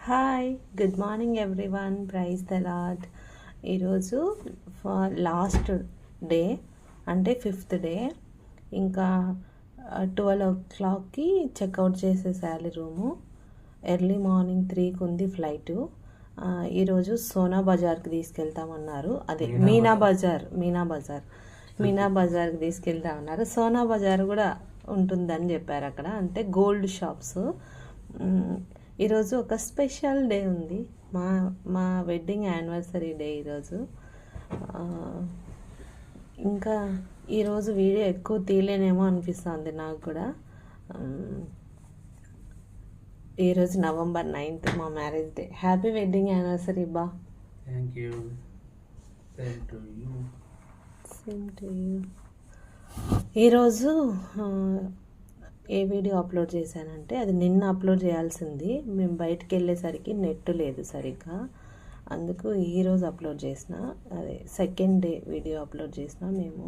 Hi good morning everyone, praise the Lord. ఈరోజు last day అంటే 5th day. ఇంకా 12 o'clockకి చెక్అవుట్ చేసేసేయాలి రూము. ఎర్లీ మార్నింగ్ 3కి ఉంది ఫ్లైటు. ఈరోజు సోనా బజార్కి తీసుకెళ్తామన్నారు. అదే మీనా బజార్కి తీసుకెళ్తామన్నారు. సోనా బజార్ కూడా ఉంటుందని చెప్పారు అక్కడ, అంటే గోల్డ్ షాప్స్. ఈరోజు ఒక స్పెషల్ డే ఉంది, మా వెడ్డింగ్ యానివర్సరీ డే ఈరోజు. ఇంకా ఈరోజు వీడియో ఎక్కువ తీయలేనేమో అనిపిస్తుంది నాకు కూడా. ఈరోజు November 9th మా marriage day. Happy wedding anniversary బా. Thank you. Same to you. ఈరోజు ఏ వీడియో అప్లోడ్ చేశానంటే అది నిన్న అప్లోడ్ చేయాల్సింది. మేము బయటికి వెళ్ళేసరికి నెట్ లేదు సరిగ్గా, అందుకు ఈరోజు అప్లోడ్ చేసిన. అదే సెకండ్ డే వీడియో అప్లోడ్ చేసిన. మేము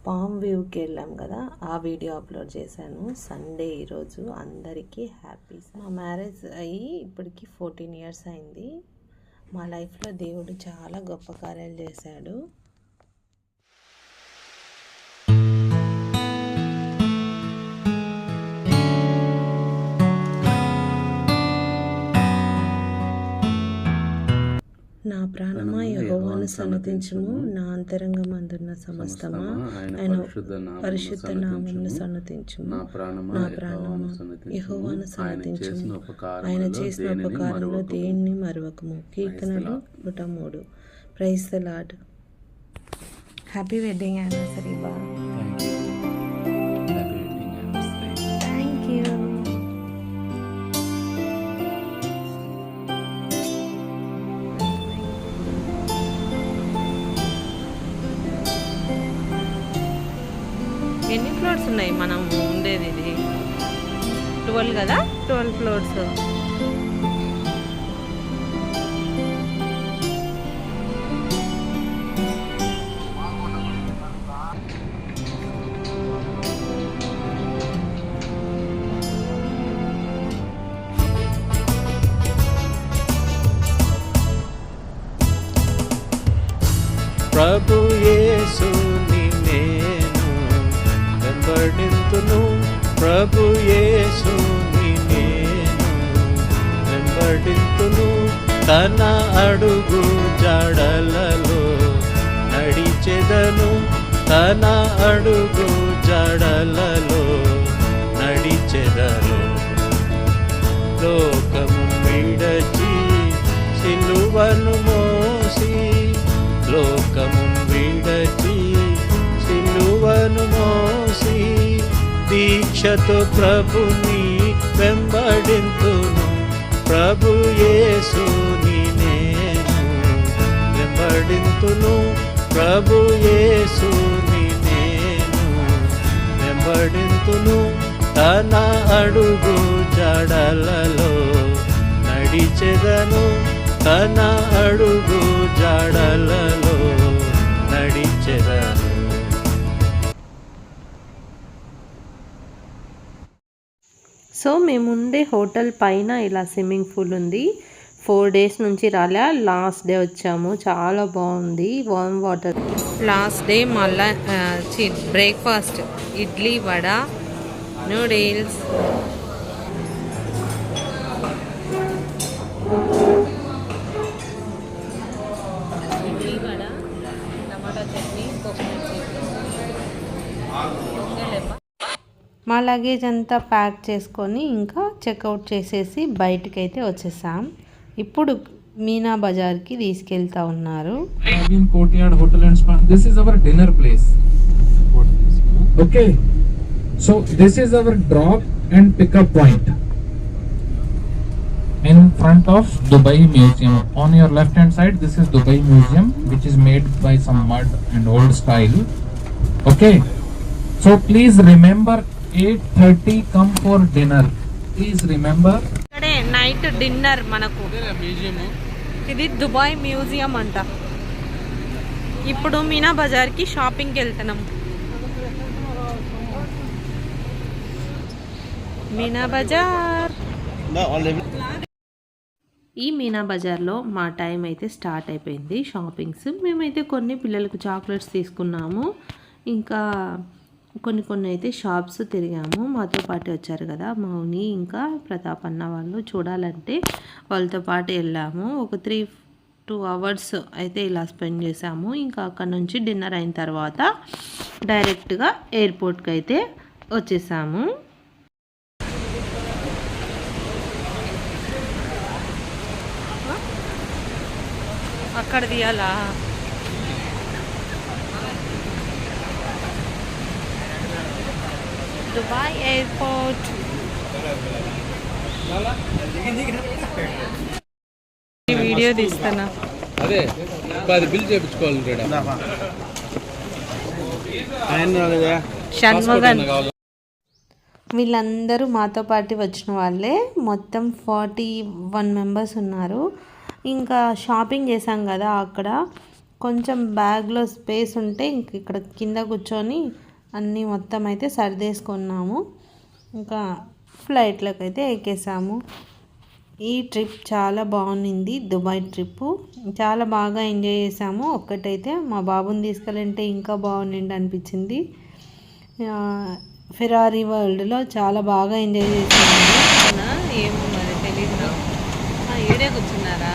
పామ్ వ్యూకి వెళ్ళాం కదా, ఆ వీడియో అప్లోడ్ చేశాను. సండే ఈరోజు. అందరికీ హ్యాపీ. మా మ్యారేజ్ అయ్యి ఇప్పటికి 14 years అయింది. మా లైఫ్లో దేవుడు చాలా గొప్ప కార్యాలు చేశాడు. నా ప్రాణమా యెహోవాను సన్నతించుము, నా అంతరంగమందున్న సమస్తమా ఆయన పరిశుద్ధ నామమును సన్నతించుము. నా ప్రాణమా యెహోవాను సన్నతించుము, ఆయన చేసిన ఉపకారంలో దేన్ని మరువకము. కీర్తనలు 103. Praise the Lord. Happy wedding anniversary బా. Thank you. ఎన్ని ఫ్లోర్స్ ఉన్నాయి మనం ఉండేది? ఇది 12 కదా, 12 floors. ప్రభు యేసుని నేను వెంబడింతును, ప్రభు యేసుని నేను వెంబడింతును. తన అడుగు జాడలలో నడిచెదను, తన అడుగు జాడలలో నడిచెదను. లోకము విడచి సిలువను మోసి, లోకము విడచి సిలువను మోసి, దీక్షతో ప్రభుని వెంబడింతును. ప్రభు యేసుని నేను వెంబడింతును, ప్రభు యేసుని నేను వెంబడింతును. తన అడుగు జాడలలో నడిచెదను, తన అడుగు జాడలలో నడిచెదను. సో మేముండే హోటల్ పైన ఇలా స్విమ్మింగ్ పూల్ ఉంది. 4 days నుంచి రాలే, లాస్ట్ డే వచ్చాము. చాలా బాగుంది, వార్మ్ వాటర్. లాస్ట్ డే మళ్ళా బ్రేక్ఫాస్ట్ ఇడ్లీ, వడ, నూడిల్స్. ఇడ్లీ, వడ, టమాటా చట్నీ, కోకోనట్ చట్నీ. మా లగేజ్ అంతా ప్యాక్ చేసుకొని ఇంకా చెక్అవుట్ చేసేసి బయటకైతే వచ్చేసాం. ఇప్పుడు మీనా బజార్కి తీసుకెళ్తా ఉన్నారు. Courtyard hotel and spa. This is our dinner place. Okay, so this is our drop and pickup point in front of Dubai Museum. On your left hand side, this is Dubai Museum, which is made by some mud and old style. Okay, so please remember 8:30 come for dinner. Please remember. ఇక్కడే night dinner మనకు. ఇది Dubai museum అంట. ఇప్పుడు మీనా బజార్కి షాపింగ్కి వెళ్తున్నాం. మీనా బజార్. ఈ మీనా బజార్లో మా టైం అయితే స్టార్ట్ అయిపోయింది షాపింగ్స్. మేమైతే కొన్ని పిల్లలకు చాక్లెట్స్ తీసుకున్నాము, ఇంకా కొన్ని అయితే షాప్స్ తిరిగాము. మాతో పాటు వచ్చారు కదా మౌని ఇంకా ప్రతాప్ అన్న వాళ్ళు, చూడాలంటే వాళ్ళతో పాటు వెళ్ళాము. ఒక 3-2 అవర్స్ అయితే ఇలా స్పెండ్ చేసాము. ఇంకా అక్కడ నుంచి డిన్నర్ అయిన తర్వాత డైరెక్ట్గా ఎయిర్పోర్ట్కి అయితే వచ్చేసాము. అక్కడ తీయాలా? Dubai airport. వీడియో తీస్తానా? అదే 10 బిల్ చేయించుకోవాలి. షణ్ముగన్ వీళ్ళందరూ మాతో పాటు వచ్చిన వాళ్ళే. మొత్తం 41 మెంబర్స్ ఉన్నారు. ఇంకా షాపింగ్ చేసాం కదా, అక్కడ కొంచెం బ్యాగ్లో స్పేస్ ఉంటే ఇంక ఇక్కడ కింద కూర్చొని అన్నీ మొత్తం అయితే సర్దేసుకున్నాము. ఇంకా ఫ్లైట్లోకి అయితే ఎక్కేసాము. ఈ ట్రిప్ చాలా బాగుంది. దుబాయ్ ట్రిప్పు చాలా బాగా ఎంజాయ్ చేసాము. ఒక్కటైతే మా బాబుని తీసుకెళ్ళంటే ఇంకా బాగుండింది అనిపించింది. ఫెరారీ వరల్డ్లో చాలా బాగా ఎంజాయ్ చేసాము. ఏమో మరి తెలియదు. ఈడే కూర్చున్నారా?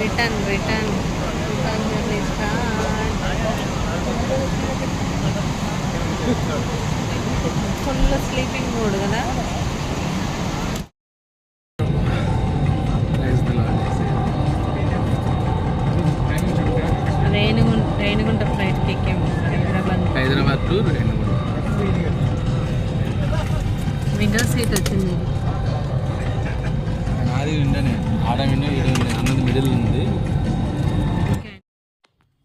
రిటర్న్ ఫుల్ స్లీపింగ్ మూడ్ కదా. రేణిగుంట ఫ్లైట్కి ఎక్కాము. హైదరాబాద్ టు విండో సీట్ వచ్చింది. నాది విండోనే, ఆడ విండో ఈడ విండో, అన్నది మిడిల్ ఉంది.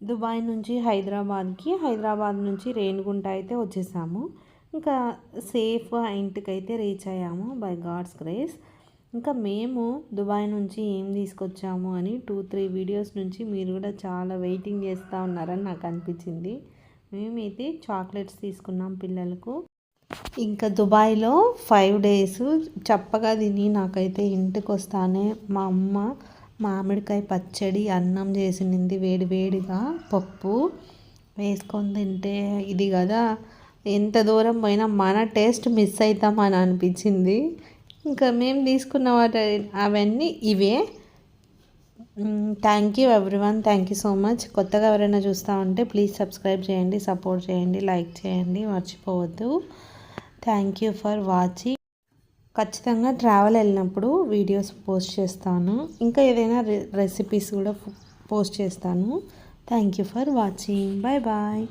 దుబాయ్ నుంచి హైదరాబాద్ నుంచి రేణిగుంట అయితే వచ్చేసాము. ఇంకా సేఫ్ ఇంటికైతే రీచ్ అయ్యాము బై గాడ్స్ గ్రేస్. ఇంకా మేము దుబాయ్ నుంచి ఏం తీసుకొచ్చాము అని 2-3 వీడియోస్ నుంచి మీరు కూడా చాలా వెయిటింగ్ చేస్తూ ఉన్నారని నాకు అనిపించింది. మేమైతే చాక్లెట్స్ తీసుకున్నాం పిల్లలకు. ఇంకా దుబాయ్లో 5 days చప్పగా తిని నాకైతే ఇంటికి వస్తానే మా అమ్మ మామిడికాయ పచ్చడి అన్నం చేసింది, వేడివేడిగా పప్పు వేసుకొని తింటే ఇది కదా, ఎంత దూరం పోయినా మన టేస్ట్ మిస్ అవుతామని అనిపించింది. ఇంకా మేము తీసుకున్న అవన్నీ ఇవే. Thank you everyone, thank you so much. కొత్తగా ఎవరైనా చూస్తూ ఉంటే ప్లీజ్ సబ్స్క్రైబ్ చేయండి, సపోర్ట్ చేయండి, లైక్ చేయండి, మర్చిపోవద్దు. Thank you for watching. ఖచ్చితంగా ట్రావెల్ వెళ్ళినప్పుడు వీడియోస్ పోస్ట్ చేస్తాను, ఇంకా ఏదైనా రెసిపీస్ కూడా పోస్ట్ చేస్తాను. Thank you for watching. Bye bye.